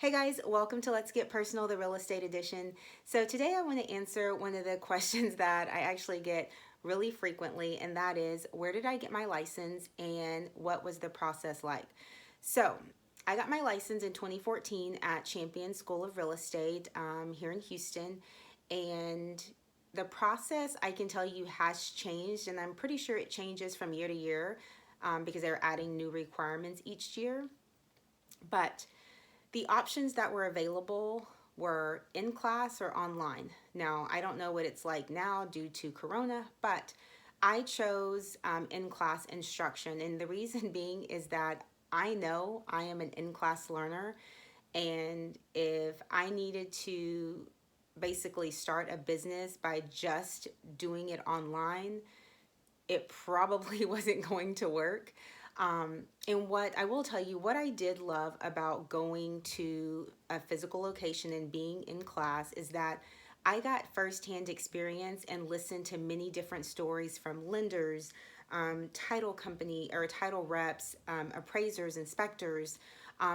Hey guys, welcome to Let's Get Personal, the real estate edition. So today I want to answer one of the questions that I actually get really frequently, and that is, where did I get my license and what was the process like? So I got my license in 2014 at Champion School of Real Estate here in Houston, and the process, I can tell you, has changed, and I'm pretty sure it changes from year to year because they're adding new requirements each year. But the options that were available were in class or online. Now, I don't know what it's like now due to Corona, but I chose in class instruction. And the reason being is that I know I am an in class learner. And if I needed to basically start a business by just doing it online, it probably wasn't going to work. And what I will tell you, what I did love about going to a physical location and being in class is that I got firsthand experience and listened to many different stories from lenders, title company or title reps, appraisers, inspectors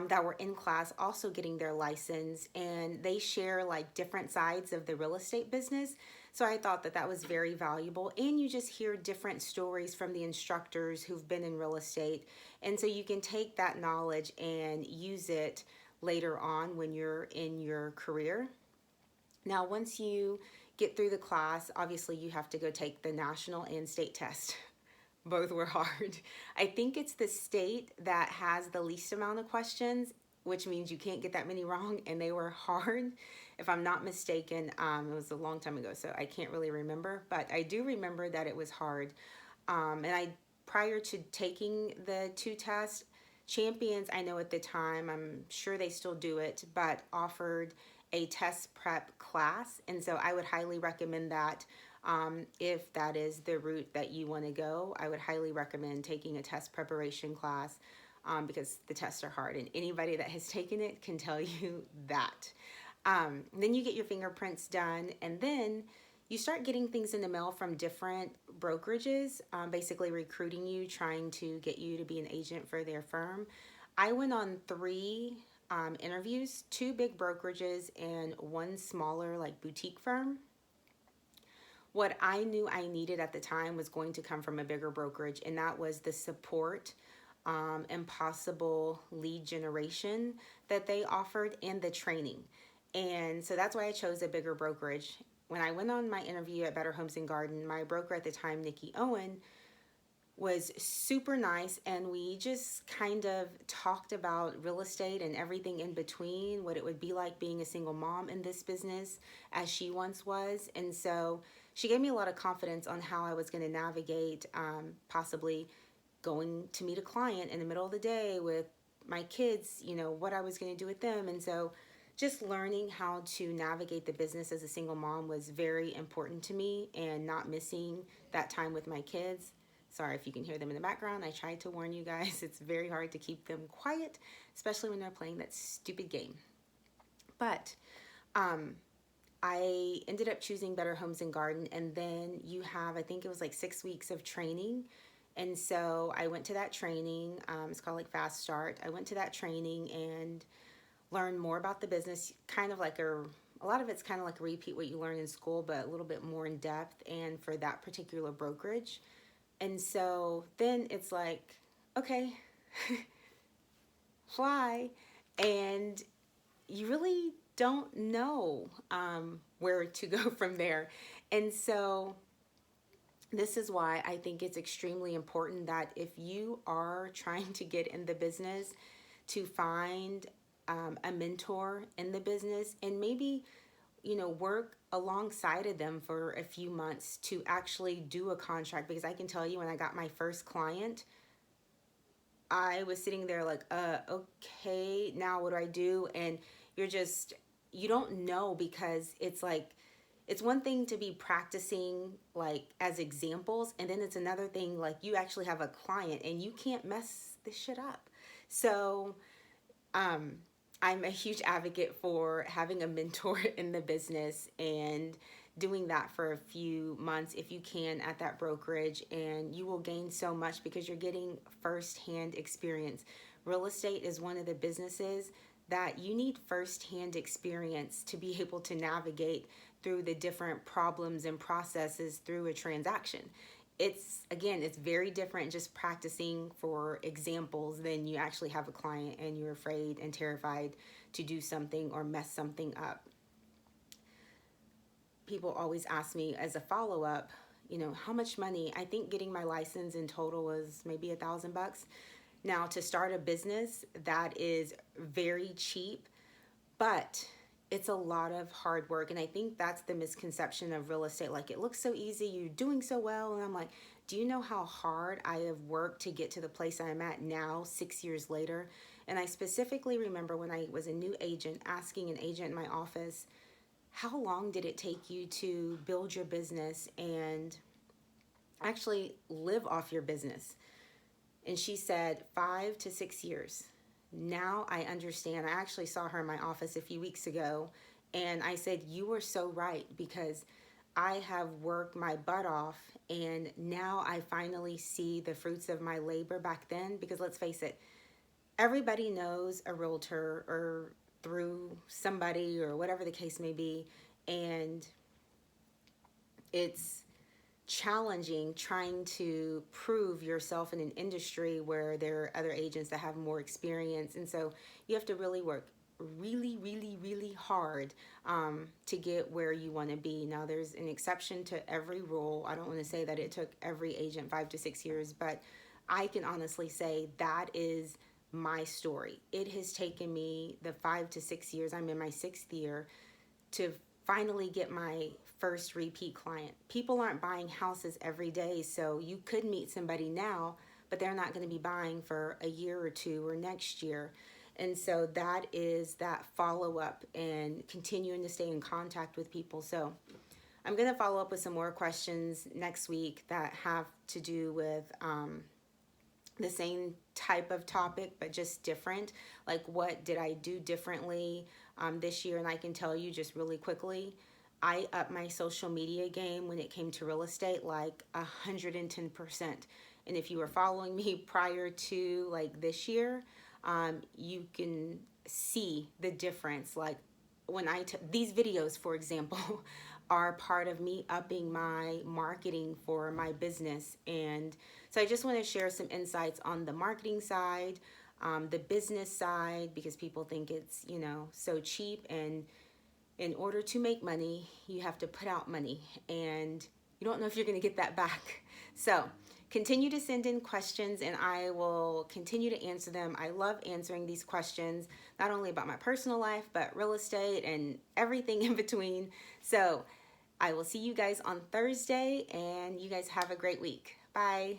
that were in class also getting their license, and they share like different sides of the real estate business. So I thought that that was very valuable, and you just hear different stories from the instructors who've been in real estate, and so you can take that knowledge and use it later on when you're in your career. Now, once you get through the class, obviously you have to go take the national and state test. Both were hard. I think it's the state that has the least amount of questions, which means you can't get that many wrong, and they were hard. If I'm not mistaken, it was a long time ago, so I can't really remember, but I do remember that it was hard. Prior to taking the two tests, Champions, I know at the time, I'm sure they still do it, but offered a test prep class, and so I would highly recommend that. If that is the route that you want to go, I would highly recommend taking a test preparation class because the tests are hard, and anybody that has taken it can tell you that. Then you get your fingerprints done, and then you start getting things in the mail from different brokerages, basically recruiting you, trying to get you to be an agent for their firm. I went on three interviews, two big brokerages and one smaller like boutique firm. What I knew I needed at the time was going to come from a bigger brokerage, and that was the support and possible lead generation that they offered and the training. And so that's why I chose a bigger brokerage. When I went on my interview at Better Homes and Garden, my broker at the time, 𝐿𝐿, was super nice, and we just kind of talked about real estate and everything in between, what it would be like being a single mom in this business as she once was. And so she gave me a lot of confidence on how I was going to navigate possibly going to meet a client in the middle of the day with my kids, what I was going to do with them. And so just learning how to navigate the business as a single mom was very important to me, and not missing that time with my kids. Sorry if you can hear them in the background. I tried to warn you guys. It's very hard to keep them quiet, especially when they're playing that stupid game. But I ended up choosing Better Homes and Garden, and then you have, I think it was like 6 weeks of training. And so I went to that training. It's called like Fast Start. I went to that training and learned more about the business, kind of like a lot of it's kind of like a repeat what you learn in school, but a little bit more in depth, and for that particular brokerage. And so then it's like, okay, fly. And you really don't know where to go from there. And so this is why I think it's extremely important that if you are trying to get in the business, to find a mentor in the business, and maybe work alongside of them for a few months to actually do a contract. Because I can tell you, when I got my first client, I was sitting there like, okay, now what do I do? And you don't know, because it's like, it's one thing to be practicing like as examples, and then it's another thing like you actually have a client and you can't mess this shit up. So I'm a huge advocate for having a mentor in the business and doing that for a few months if you can at that brokerage, and you will gain so much because you're getting firsthand experience. Real estate is one of the businesses that you need firsthand experience to be able to navigate through the different problems and processes through a transaction. It's very different just practicing for examples than you actually have a client and you're afraid and terrified to do something or mess something up. People always ask me as a follow-up, how much money? I think getting my license in total was maybe $1,000. Now, to start a business, that is very cheap, but it's a lot of hard work. And I think that's the misconception of real estate. Like, it looks so easy, you're doing so well. And I'm like, do you know how hard I have worked to get to the place I'm at now, 6 years later? And I specifically remember when I was a new agent, asking an agent in my office, how long did it take you to build your business and actually live off your business? And she said 5 to 6 years. Now I understand. I actually saw her in my office a few weeks ago, and I said, you were so right, because I have worked my butt off, and now I finally see the fruits of my labor back then. Because let's face it, everybody knows a realtor or through somebody or whatever the case may be, and it's challenging trying to prove yourself in an industry where there are other agents that have more experience. And so you have to really work really hard to get where you want to be. Now, there's an exception to every rule. I don't want to say that it took every agent 5 to 6 years, but I can honestly say that is my story. It has taken me the 5 to 6 years, I'm in my 6th year, to finally get my first repeat client. People aren't buying houses every day, so you could meet somebody now, but they're not going to be buying for a year or two or next year. And so that is that follow-up and continuing to stay in contact with people. So I'm going to follow up with some more questions next week that have to do with the same type of topic, but just different. Like, what did I do differently this year? And I can tell you just really quickly, I upped my social media game when it came to real estate like 110%. And if you were following me prior to like this year, you can see the difference. Like, when these videos, for example, are part of me upping my marketing for my business. And so I just want to share some insights on the marketing side, the business side, because people think it's, so cheap. And in order to make money, you have to put out money, and you don't know if you're going to get that back. So continue to send in questions, and I will continue to answer them. I love answering these questions, not only about my personal life, but real estate and everything in between. So I will see you guys on Thursday, and you guys have a great week. Bye.